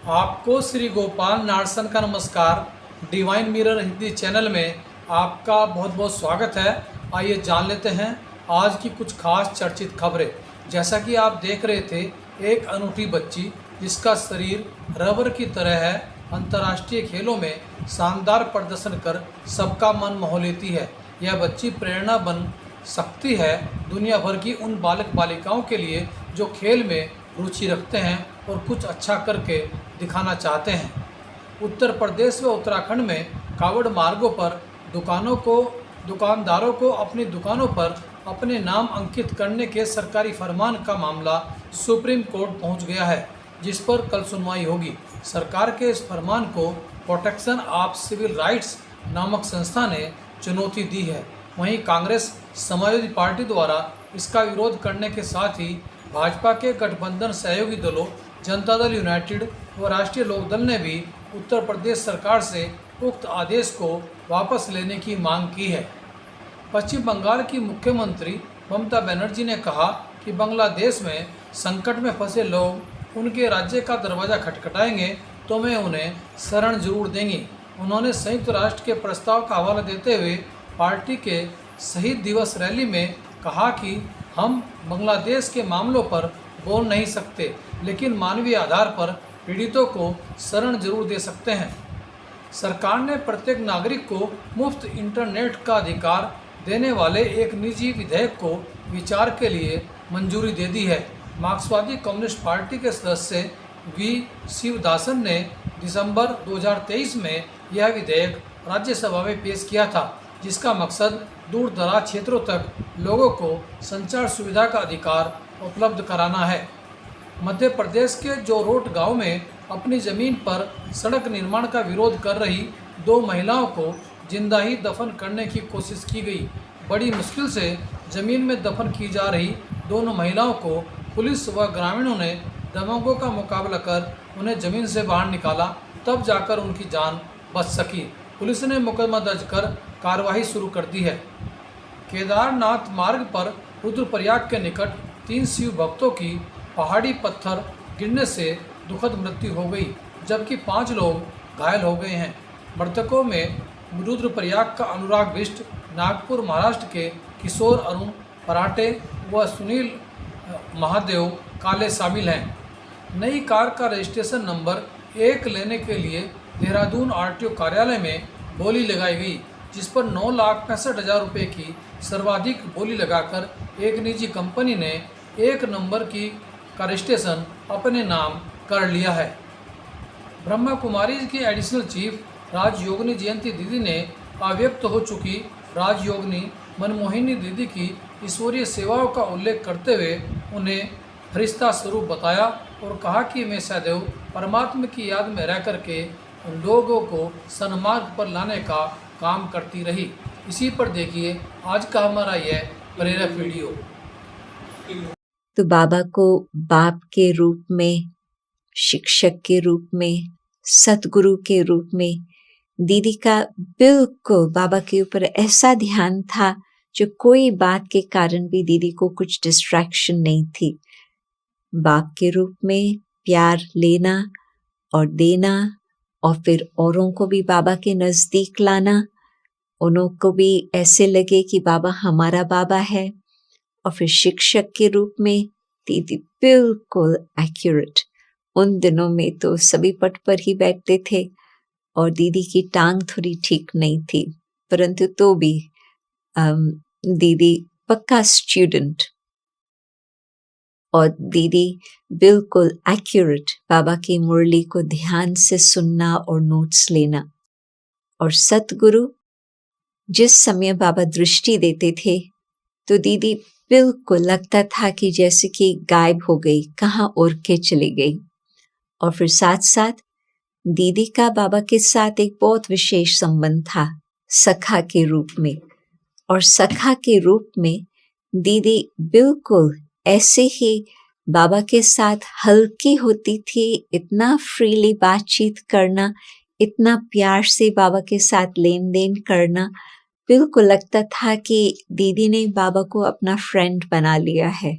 आपको श्री गोपाल नारसन का नमस्कार। डिवाइन मिरर हिंदी चैनल में आपका बहुत बहुत स्वागत है। आइए जान लेते हैं आज की कुछ खास चर्चित खबरें। जैसा कि आप देख रहे थे, एक अनूठी बच्ची जिसका शरीर रबर की तरह है, अंतर्राष्ट्रीय खेलों में शानदार प्रदर्शन कर सबका मन मोह लेती है। यह बच्ची प्रेरणा बन सकती है दुनिया भर की उन बालक बालिकाओं के लिए जो खेल में रुचि रखते हैं और कुछ अच्छा करके दिखाना चाहते हैं। उत्तर प्रदेश व उत्तराखंड में कावड़ मार्गों पर दुकानदारों को अपनी दुकानों पर अपने नाम अंकित करने के सरकारी फरमान का मामला सुप्रीम कोर्ट पहुंच गया है, जिस पर कल सुनवाई होगी। सरकार के इस फरमान को प्रोटेक्शन ऑफ सिविल राइट्स नामक संस्था ने चुनौती दी है। वहीं कांग्रेस समाजवादी पार्टी द्वारा इसका विरोध करने के साथ ही भाजपा के गठबंधन सहयोगी दलों जनता दल यूनाइटेड व राष्ट्रीय लोकदल ने भी उत्तर प्रदेश सरकार से उक्त आदेश को वापस लेने की मांग की है। पश्चिम बंगाल की मुख्यमंत्री ममता बनर्जी ने कहा कि बांग्लादेश में संकट में फंसे लोग उनके राज्य का दरवाज़ा खटखटाएंगे तो मैं उन्हें शरण जरूर देंगी। उन्होंने संयुक्त राष्ट्र के प्रस्ताव का हवाला देते हुए पार्टी के शहीद दिवस रैली में कहा कि हम बांग्लादेश के मामलों पर बोल नहीं सकते, लेकिन मानवीय आधार पर पीड़ितों को शरण जरूर दे सकते हैं। सरकार ने प्रत्येक नागरिक को मुफ्त इंटरनेट का अधिकार देने वाले एक निजी विधेयक को विचार के लिए मंजूरी दे दी है। मार्क्सवादी कम्युनिस्ट पार्टी के सदस्य वी शिवदासन ने दिसंबर 2023 में यह विधेयक राज्यसभा में पेश किया था, जिसका मकसद दूर दराज क्षेत्रों तक लोगों को संचार सुविधा का अधिकार उपलब्ध कराना है। मध्य प्रदेश के जोरोट गांव में अपनी ज़मीन पर सड़क निर्माण का विरोध कर रही 2 महिलाओं को जिंदा ही दफन करने की कोशिश की गई। बड़ी मुश्किल से ज़मीन में दफन की जा रही दोनों महिलाओं को पुलिस व ग्रामीणों ने दबंगों का मुकाबला कर उन्हें ज़मीन से बाहर निकाला, तब जाकर उनकी जान बच सकी। पुलिस ने मुकदमा दर्ज कर कार्रवाई शुरू कर दी है। केदारनाथ मार्ग पर रुद्रप्रयाग के निकट 3 शिव भक्तों की पहाड़ी पत्थर गिरने से दुखद मृत्यु हो गई, जबकि 5 लोग घायल हो गए हैं। मृतकों में रुद्रप्रयाग का अनुराग बिष्ट, नागपुर महाराष्ट्र के किशोर अरुण पराटे व सुनील महादेव काले शामिल हैं। नई कार का रजिस्ट्रेशन नंबर 1 लेने के लिए देहरादून आरटीओ कार्यालय में बोली लगाई गई, जिस पर 9,65,000 रुपये की सर्वाधिक बोली लगाकर एक निजी कंपनी ने 1 नंबर का रजिस्ट्रेशन अपने नाम कर लिया है। ब्रह्मा कुमारी की एडिशनल चीफ राजयोगिनी जयंती दीदी ने अव्यक्त हो चुकी राजयोगिनी मनमोहिनी दीदी की ईश्वरीय सेवाओं का उल्लेख करते हुए उन्हें फरिश्ता स्वरूप बताया और कहा कि मैं सदैव परमात्मा की याद में रह करके लोगों को सन्मार्ग पर लाने का काम करती रही। इसी पर देखिए आज का हमारा यह प्रेरक वीडियो। तो बाबा को बाप के रूप में, शिक्षक के रूप में, सतगुरु के रूप में दीदी का बिल्कुल बाबा के ऊपर ऐसा ध्यान था जो कोई बात के कारण भी दीदी को कुछ डिस्ट्रैक्शन नहीं थी। बाप के रूप में प्यार लेना और देना और फिर औरों को भी बाबा के नजदीक लाना, उन्हों को भी ऐसे लगे कि बाबा हमारा बाबा है। और फिर शिक्षक के रूप में दीदी बिल्कुल एक्यूरेट। उन दिनों में तो सभी पट पर ही बैठते थे और दीदी की टांग थोड़ी ठीक नहीं थी, परंतु तो भी दीदी पक्का स्टूडेंट और दीदी बिल्कुल एक्यूरेट बाबा की मुरली को ध्यान से सुनना और नोट्स लेना। और सतगुरु जिस समय बाबा दृष्टि देते थे तो दीदी बिल्कुल लगता था कि जैसे कि गायब हो गई, कहाँ उड़ के चली गई। और फिर साथ साथ दीदी का बाबा के साथ एक बहुत विशेष संबंध था सखा के रूप में। और सखा के रूप में दीदी बिल्कुल ऐसे ही बाबा के साथ हल्की होती थी, इतना फ्रीली बातचीत करना, इतना प्यार से बाबा के साथ लेन देन करना, बिल्कुल लगता था कि दीदी ने बाबा को अपना फ्रेंड बना लिया है।